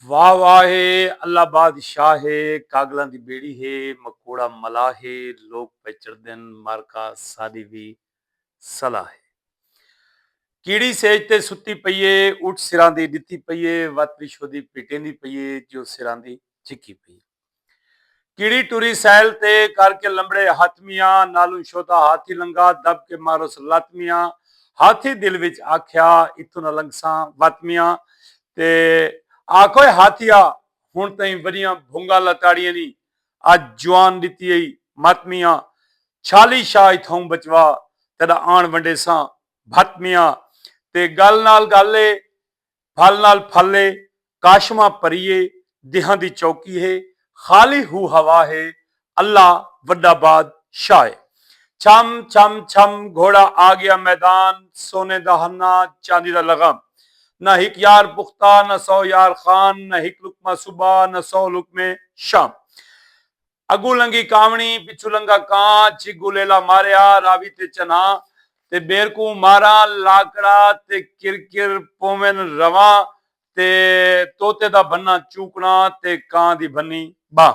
واہ واہ ہے اللہ بادشاہ ہے کاگلاں دی بیڑی ہے مکوڑا ملا ہے لوگ پچڑ دن مارکا سادی بھی صلاح ہے کیڑی سیج تے ستی پئیے اٹھ سراں دی دتی پئیے وت وشو دی پٹیندی پئیے جو سراں دی چکی پئی کیڑی ٹوری سیل تے کر کے لمبڑے ہاتمیاں نالوں شوتا ہاتھی لنگا دب کے مارو سلاتمیاں ہاتھی دل وچ آکھیا اتوں نہ لنگساں واتمیاں تے آکھو ہاتھیا ہن تائیں وڑیاں بھونگا لتاڑیاں نی اج جوان دتی ای ماتمیاں چھالی شاہ اتھوں بچوا تیرا آن ونڈے ساں بھتمیاں تے گل نال گالے پھل نال پھلے کاشما پریے دیہاں دی چوکی ہے خالی ہو ہوا ہے اللہ وڈا بادشاہ ہے چھم چھم چھم گھوڑا آ گیا میدان سونے دا ہنا چاندی دا لغم نہ ہک یار پختہ نہ سو یار خان نہ ہک لقمہ صبح نہ سو لقمے شام اگو لنگی کاونی پچھو لنگا کان چگو لیلا ماریا راوی تے چنا تے بیر کو مارا لاکڑا تے کرکر پومن رواں تے توتے دا بننا چوکنا تے کان دی بننی باں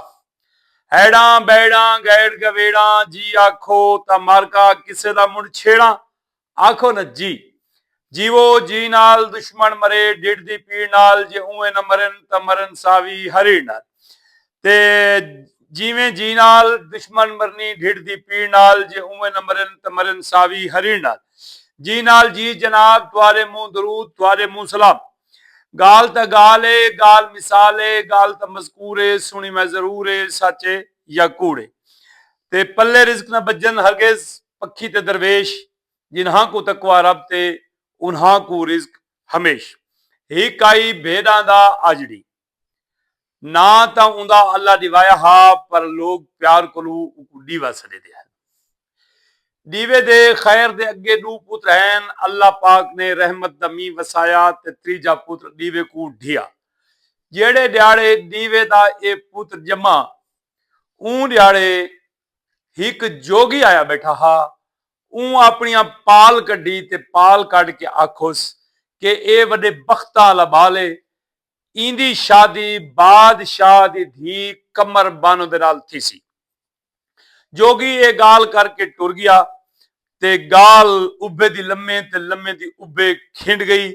ہیڑاں بیڑاں گیڑ گویڑاں جی آکھو تا مارکا کسے دا منڈ چھیڑاں آکھو نہ جی جیو جی نال دشمن مرے ڈیڑھ دی پیڑ نال جے اوے نہ مرن تا مرن ساوی ہری نال تے جیویں جی نال دشمن مرنی ڈیڑھ دی پیڑ نال جے اوے نہ مرن تا مرن ساوی ہری نال جی نال جی جناب توارے منہ درود توارے منہ سلام گال تا گالے گال مثالے گال تا مذکورے سنی میں ضرور سچے یا کوڑے تے پلے رزق نہ بجن ہرگز پکھی تے درویش جنہاں کو تقوی رب تے انہاں کو رزق ہمیش ہیک آئی بھیڑاں دا آجڑی نہ تا اوندا اللہ دیوایا ہا پر لوگ پیار کلو ڈیوا سڑے دے دیوے دے خیر دے اگے دو پتر ہیں اللہ پاک نے رحمت دمی وسایا تے تریجا پتر دیوے کو ڈھیا جیڑے دیاڑے دیوے دا اے پتر جمع اون دیاڑے ہک جوگی آیا بیٹھا ہا اون اپنیاں پال کڈی تے پال کڈ کے آکھوس کہ اے وڈے بختاں لبالے ایندی شادی بادشاہ دی دھی کمر بانو دے نال تھی سی جوگی اے گال کر کے ٹر گیا تے گال ابے دی لمے تے لمے دی ابے کھنڈ گئی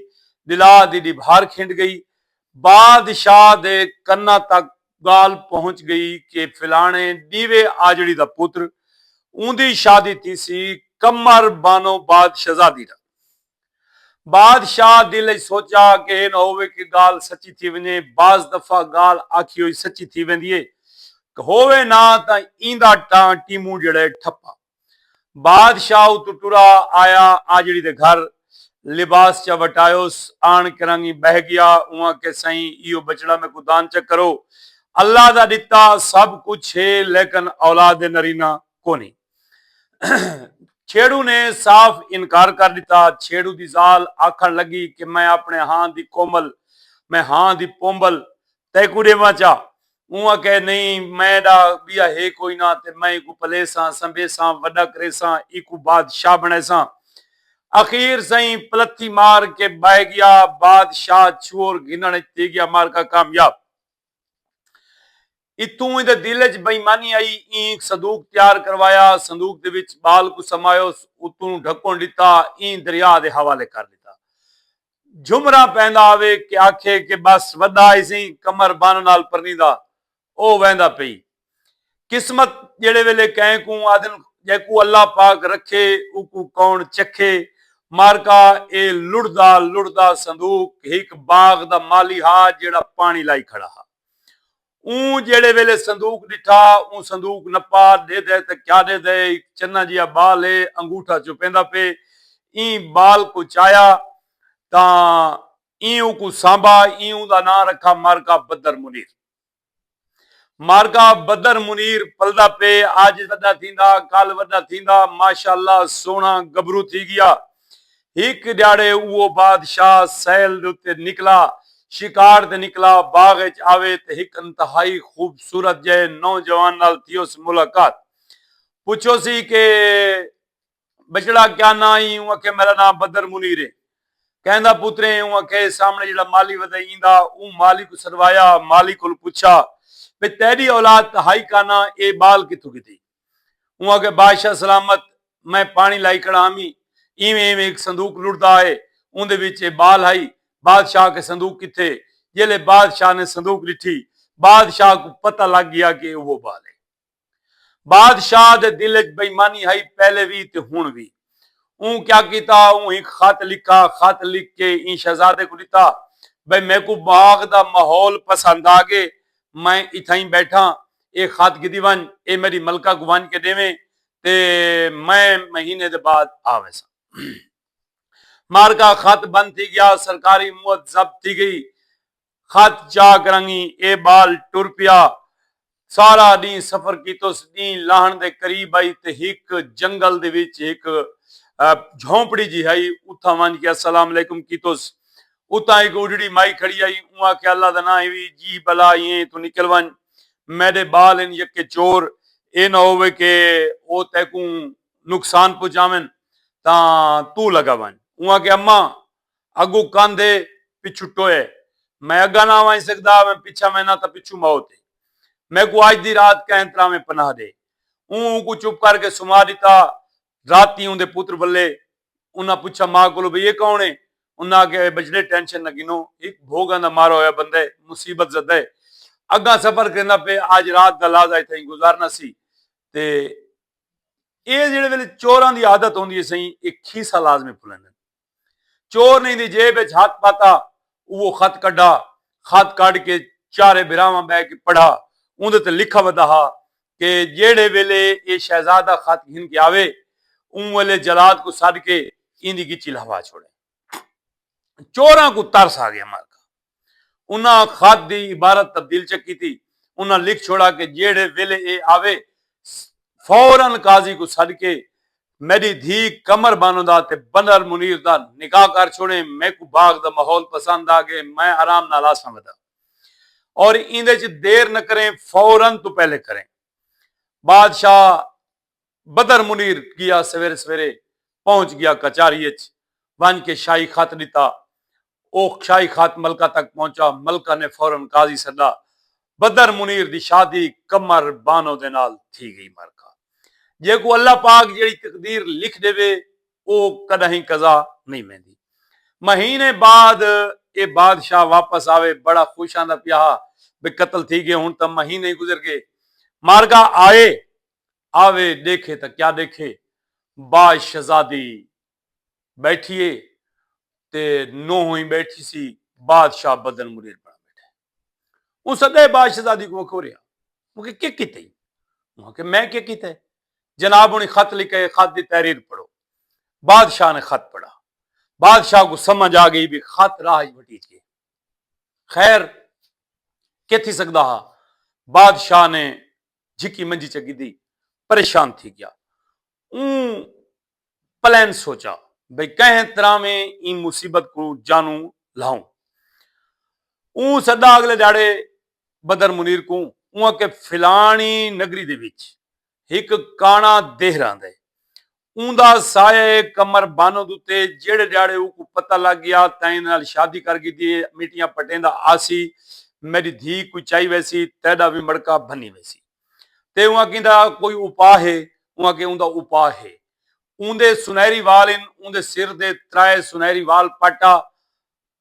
دلا دی بھار کھنڈ گئی بادشاہ دے کنا تک گال پہنچ گئی کہ فلانے دیوے آجڑی دا پتر اوندی شادی تھی سی کمر بانو بادشاہزادی دا بادشاہ دل سوچا کہ نہ ہوئے کہ گال سچی تھی ونجے بعض دفعہ گال آکھی ہوئی سچی تھی ویندی ہوئے نہ تا ایندا ٹیمو جڑے ٹھپا بادشاہ تو ٹرا آیا آجڑی دے گھر لباس چا وٹایوس آن کرانگی بہ گیا اوہاں کے سائیں ایو بچڑا میں کو دان چا کرو اللہ دا دتا سب کچھ ہے لیکن اولاد نرینا کونی چھیڑو نے صاف انکار کر دیتا چھیڑو دی زال آکھن لگی کہ میں اپنے ہاں دی کومل میں ہاں دی پومبل تے کو دیواں چا اوہاں کہ نہیں میں دا بیا ہے کوئی نہ تے میں کو پلے ساں سنبے ساں وڈا کرے ساں ایکو بادشاہ بنے ساں اخیر سائیں پلتھی مار کے بہ گیا بادشاہ چور گنن تے گیا مار کا کامیاب اتوں دے دل وچ بے ایمانی آئی این صندوق تیار کروایا صندوق دے وچ بال کو سمایو اتوں ڈھکن دیتا این دریا دے حوالے کر دیتا جمرہ پیندا آوے کہ آکھے کہ بس وڈا ایسی کمر بان نال پرنی دا او ویندا پئی قسمت جڑے ویلے کہیں کو آدن جے کو اللہ پاک رکھے او کو کون چکھے مارکا اے لڑدا صندوق ایک باغ دا مالی ہا جڑا پانی لائی کھڑا ہا اون جڑے ویلے صندوق ڈٹھا اون صندوق نپا دے دے تے کیا دے دے چنا جیا بال ہے انگوٹھا چپیندا پہ این بال کو چایا تا ایوں کو سانبا ایوں دا نام رکھا مارکا بدر منیر مارکا بدر منیر پلدا پہ آج وڈا تھیندا کل وڈا تھیندا ماشاءاللہ سونا گبرو تھی گیا ایک دیاڑے وہ بادشاہ سیل تے نکلا شکار تے نکلا باغ وچ آوے تے ایک انتہائی خوبصورت جے نوجوان نال تھیوس ملاقات پوچھو سی کہ بچڑا کیا نا ہی ہوں کہ میرا نام بدر منیر ہے ਕਹਿੰਦਾ ਪੁੱਤਰੇ ਉਹ ਆਖੇ ਸਾਹਮਣੇ ਜਿਹੜਾ ਮਾਲੀ ਵਦਾਈਂਦਾ ਉਹ ਮਾਲੀ को सदवाया माली को पूछा भी तेरी औलाद हाई काना ए बाल कितों किती ਉਹ ਆਖੇ ਬਾਦਸ਼ਾਹ सलामत मैं पानी लाई खड़ा आमी इवें इवें एक संदूक लुटदा है ਉਹਦੇ ਵਿੱਚ ਇਹ बाल हाई बादशाह के संदूक किथे जेले बादशाह ने संदूक लिठी बादशाह को पता लग गया कि वो बाल है बादशाह दे दिल च बेईमानी आई पहले भी ते हुण भी ऊं क्या कीता ऊं एक खत लिखा खत लिख के इन शहजादे को दिता भाई मेरे को बाग दा माहौल पसंद आ गए मैं इथाई बैठा ये खत की वन ये मेरी मलका को वन के देवे ते मैं महीने दे बाद आवे सा मार का खत बंद थी गया सरकारी मुहत जब्त थी गई खत चा करंगी ए बाल टुर पिया सारा दी सफर की तो दी लाहन दे करीब आई ते एक जंगल दे विच एक झोंपड़ी जी आई उथा वन के अस्सलाम अलैकुम की तो उता एक उजड़ी माई खड़ी आई उआ के अल्लाह दा ना भी जी भला ये तू निकल वन मेरे बाल इन यके चोर ए ना होवे के ओ तैकू नुकसान पहुंचावन ता तू लगा वन उआ के अम्मा अगू कांधे पिछू टोए मैं अगा ना वही सकदा मैं पीछा मैं ना ता पिछू मौत है मैं को आज दी रात का इंतरा में पनाह दे ऊं को चुप करके सुमा दिता राती उनके पुत्र बल्ले उन्हें पूछा मां को भाई ये कौन है उन्हें आके बजने टेंशन न गिनो एक भोगा ना मारो होया बंदे मुसीबत जद है अगा सफर करना पे आज रात का लाज इथे गुजारना सी ते ये जेड़े वेले चोरां दी आदत होंदी है सही एक खीसा लाजमी भुलन चोर नहीं दी जेब विच हाथ पाता वो खत कड्डा खत काट के चारे बिरावां बह के पढ़ा उंदे ते लिखा वदा हा कि जेड़े वेले ये शहजादा खत घिन के आवे उन वाले जलाद को सद के इंदी गिची लहवा छोड़े चोरां को तरस आ गया मार का उन्हें खत दी इबारत तब्दील चकी थी उन्हें लिख छोड़ा कि जेड़े वेले ए आवे फौरन काजी को सद के मेरी धी कमर बानोदा ते बंदर मुनीर दा निकाह कर छोड़े मैं को बाग दा माहौल पसंद आ गए मैं आराम नाला समझदा और इंदे च देर न करें फौरन तो पहले करें बादशाह बदर मुनीर गया सवेरे सवेरे पहुंच गया कचारी वन के शाही खत दिता ओ शाही खत मलका तक पहुंचा मलका ने फौरन काजी सदा बदर मुनीर दी शादी कमर बानो दे नाल थी गई मरका जे को अल्लाह पाक जेड़ी तकदीर लिख देवे ओ कदहीं कजा नहीं मेंदी महीने बाद ये बादशाह वापस आवे बड़ा खुश आंदा पिया बे कत्ल थी गए हुन तो महीने गुजर गए मारगा आए आवे देखे तो क्या देखे बाज शहजादी बैठिए ते नो ही बैठी सी बादशाह बदर मुनीर बना बैठे उस सदे बाज शहजादी को खोरिया मुझे क्या किते वहां मैं क्या किते जनाब उन्हें खत लिखे खत की तहरीर पढ़ो बादशाह ने खत पढ़ा बादशाह को समझ आ गई भी खत राह वटी के खैर के थी सकदा हा बादशाह ने झिकी मंजी चकी दी परेशान थी गया प्लान सोचा भाई कह तरह में इन मुसीबत को जानू लाऊं सदा अगले दाड़े बदर मुनीर को के फिलानी नगरी दे विच एक काना देहरा दे ऊंदा साए कमर बानो दुते जेड़े जाड़े को पता लग गया तैन नाल शादी कर गई थी मिटियां पटेंदा आसी मेरी धी कोई चाई वैसी तैदा भी मड़का बनी वैसी ते वहां किंदा कोई उपाय है वहां के उंदा उपाय है उंदे सुनहरी वाल इन उंदे सिर दे त्राए सुनहरी वाल पाटा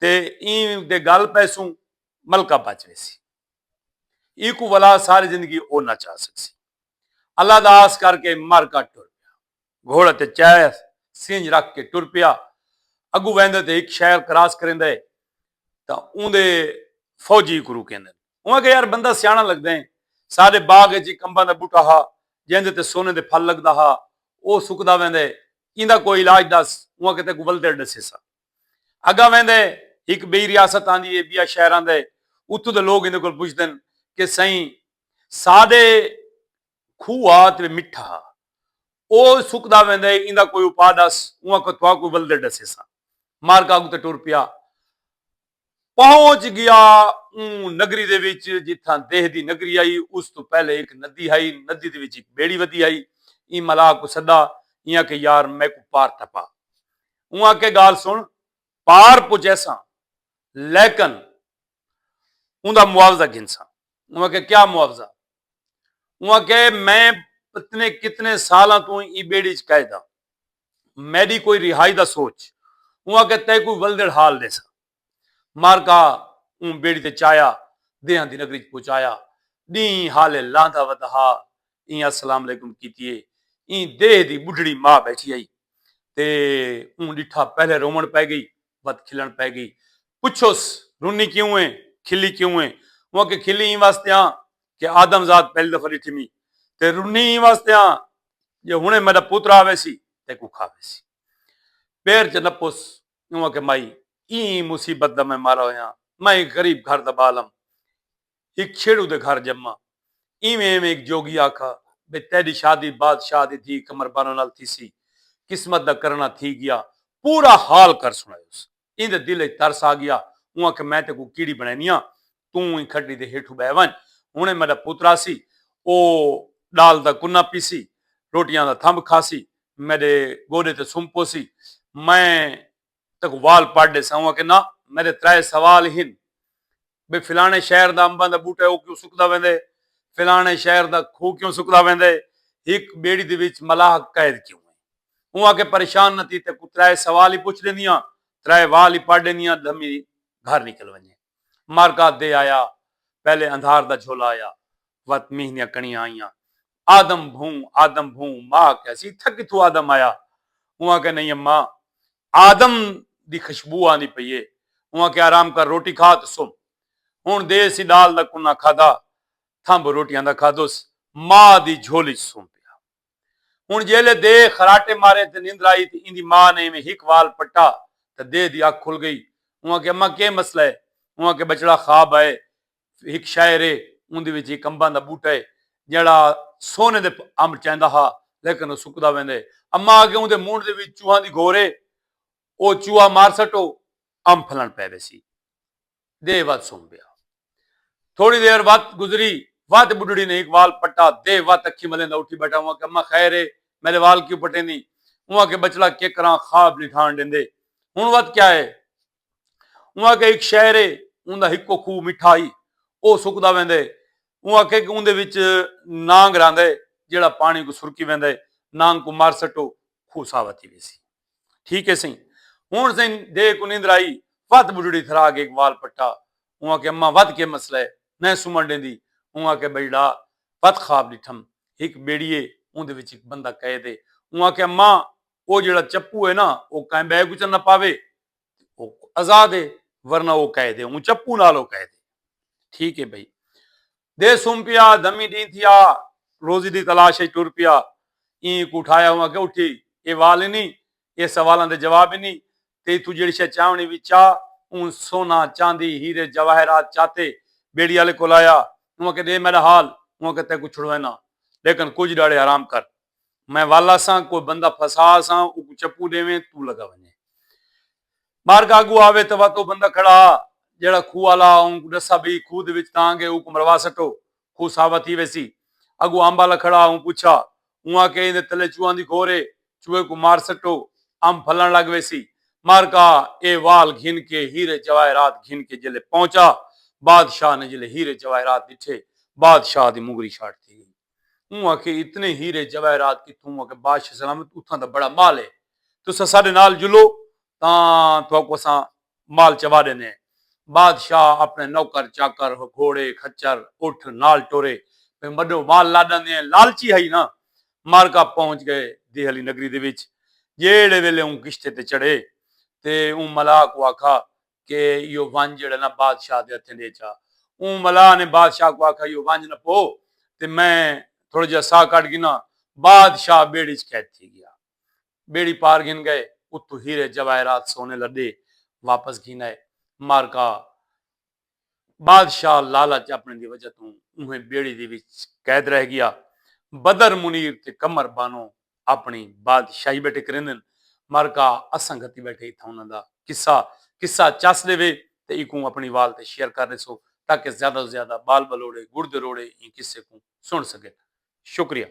ते इन दे गल पैसू मलका बच वैसी इकू वाला सारी जिंदगी ओ ना चाह सकसी अल्लाह दास करके मर का टुर पिया घोड़े ते चाय सिंज रख के टुर पिया अगू वहंदे ते एक शहर क्रॉस करेंदे तां उंदे फौजी को रुकेंदे उहां के यार बंदा सियाना लगदे सारे बाग च कंबा दा बूटा हा जिंदे ते सोने दे फल लगदा हा ओ सुकदा वेंदे इंदा कोई इलाज दस उहां के ते गुबलदे दसे सा अगा वेंदे एक बई रियासत आंदी है बिया शहरां दे उत्थों दे लोग इंदे कोल पुछदे कि सही सादे खूआ ते मिठा ओ सुकदा वेंदे इंदा कोई उपा दस उहां को थवा कोई बलदे दसे सा मार कागू ते टुर पिया पहुंच गया नगरी दे विच जिथा देह दी नगरी आई उस तो पहले एक नदी आई नदी दे विच एक बेड़ी वधी आई ई मला को सदा इया के यार मैं को पार टपा उहा के गाल सुन पार पुजैसा लेकिन उनका मुआवजा घिनसा। वहां के क्या मुआवजा? वहां के मैं इतने कितने साल तू ई बेड़ी च कैदा, मेरी कोई रिहाई दा सोच। वहां के तय कोई वलदड़ हाल देसा। मार का बेड़ी ते चाया देहां दी नगरी च पहुंचाया। नी हाले लांदा वदहा ई अस्सलाम अलैकुम कीतिए। ई देह दी बुढ़ड़ी मां बैठी आई ते डिठा पहले रोमन पै गई, बद खिलन पै गई। पुछोस रुनी क्यों है, खिली क्यों है? वहां के खिली ई वास्ते आ कि आदमजाद पहली दफा डिठी मी, ते रुनी ई वास्ते आ जे हुणे मेरा पुत्र आवे सी ते को खावे सी। पैर च नपुस वहां के माई ई मुसीबत दा मैं मारा होया, मैं गरीब घर दा बालम, एक छेड़ू दे घर जम्मा। इवें एक जोगी आखा बे तेरी शादी बादशाह दी थी, कमर बानो नाल थी सी, किस्मत दा करना थी गया। पूरा हाल कर सुनायो। इंदे दिल तरस आ गया। वहां के मैं ते को कीड़ी बनैनिया, तू ही खड्डी दे हेठू बह वन। हुणे मेरा पुत्रा सी, ओ दाल दा कुन्ना पीसी, रोटियां दा थंब खासी, मेरे गोडे ते सुंपो सी, मैं तक वाल पाड़े सा। वहां के ना मेरे त्रै सवाल हिन बे फिलाने शहर दा अंबां दा बूटा ओ क्यों सुकदा वेंदे, फिलाने शहर दा खूह क्यों सुकदा वेंदे, एक बेड़ी दे विच मलाह कैद क्यों है? वहां के परेशान न थी ते त्रै सवाल ही पूछ लेंदियां, त्रै वाल ही पढ़ लेंदियां, धमी घर निकल वने। मारका दे आया, पहले अंधार दा झोला आया, वत मीहनियां कणियां आईयां। आदम भू मां कैसी थक किथों आदम आया? वहां के नहीं अम्मा, आदम दी खुशबू आंदी पई है। वहां के आराम कर, रोटी खा ते सुम। हुण दे सी दाल दा कुन्ना खादा, थंब रोटियां दा खादोस, मां दी झोली च सुम पिया। हुण जेले दे खराटे मारे ते नींदर आई ते इंदी मां ने में हिक वाल पट्टा ते दे दी अख खुल गई। वहां के अम्मा के मसला है? वहां के बचड़ा ख्वाब आए, एक शायर है, उंदे विच एक अंबां दा बूटा है जेड़ा सोने दे अंब चैंदा हा लेकिन वो सुकदा वेंदे। अम्मा आगे उंदे मूंड दे विच चूहा दी घोर है, ओ चूहा मार सटो, अंब फलन पै वैसी। दे वत सुम पिया। थोड़ी देर वत गुजरी, वत बुढ़ड़ी ने एक वाल पट्टा, दे वत अखी मलेंदा उठी बैठा। वहां के अम्मा खैर है, मेरे वाल क्यों पटेंदी? वहां के बचड़ा के करा ख्वाब नहीं ठान देंदे। हुण वत क्या है? वहां के एक शहर है, उंदा हिक्को खूह मिठा ही, ओ सुकदा वेंदे। वहां के उंदे विच नांग रांदे जेड़ा पानी को सुरकी वेंदे, नांग को मार सटो, खूह सावती वैसी। ठीक है सही। हुण सही दे को नींदर आई, वत बुढ़ड़ी थरा के एक वाल पट्टा। वहां के अम्मा वत के मसला है, न सुमन देंदी। वहां के बजड़ा वत ख्वाब डिठम, एक बेड़िए उंदे विच एक बंदा कैद है। वहां के अम्मा वो जेड़ा चप्पू है ना, वो कहीं बैग विच ना पावे, वो आजाद है, वरना वो कैद है, वो चप्पू नाल वो कैद है। ठीक है भाई। दे सुम पिया, दमी दी थिया, रोजी दी तलाश है टुर पिया। ईंक उठाया, वहां के उठी, ये वाल ही नहीं, ये सवालों के जवाब ही नहीं, ते तू जेड़ी शे चावनी भी चा, उन सोना चांदी हीरे जवाहरात चाहते बेड़ी वाले को लाया। वहां के दे मेरा हाल, वहां के ते कुछ छुड़वाना, लेकिन कुछ डाड़े आराम कर, मैं वाला सा, कोई बंदा फसा सा, चप्पू देवे तू लगा वने। मार्ग आगू आवे तो वह तो बंदा खड़ा जेड़ा खूह वाला दसा भी खूह दे विच तांगे ऊ मरवा सटो, खूह सावा थी वैसी। अगू अंब वाला खड़ा, हूं पूछा, उहा के इने तले चूहा दी घोरे, चूहे को मार सटो, अंब फलन लग वैसी। मार का ए वाल घिन के हीरे जवाहरात घिन के जिले पहुंचा, बादशाह ने जिले हीरे जवाहरात दिखे, बादशाह दी मुगरी छाट थी। उहा के इतने हीरे जवाहरात की तू के बादशाह सलामत उथा दा बड़ा माल है, तुसा साडे नाल जुलो तां तुहाको असां माल चवा देने। बादशाह अपने नौकर चाकर घोड़े खच्चर उठ नाल टोरे, बड़ो माल लाडे लालची है ना। मारका पहुंच गए देहली नगरी दे विच। जेड़े वेले हूं किश्ते ते चढ़े ते हूं मलाह को आखा के यो वंज जेड़ा ना बादशाह दे हथे दे चा। हूं मलाह ने बादशाह को आखा यो वंज न पो ते मैं थोड़ा जा सा कट गिना। बादशाह बेड़ी च कैद थी गया। बेड़ी पार गिन गए, उत्तू हीरे जवाहरात सोने लदे वापस घिन आए। मारका बादशाह लालच अपने दी वजह तू उहे बेड़ी दे विच कैद रह गया। बदर मुनीर ते कमर बानो अपनी बादशाही बैठे करेंदन। मारका असंगति बैठे था उन्हां दा किस्सा किस्सा चस देवे ते इकू अपनी वाल ते शेयर कर दे सो ताकि ज्यादा से ज्यादा बाल बलोड़े गुड़ दरोड़े इन किस्से को सुन सके। शुक्रिया।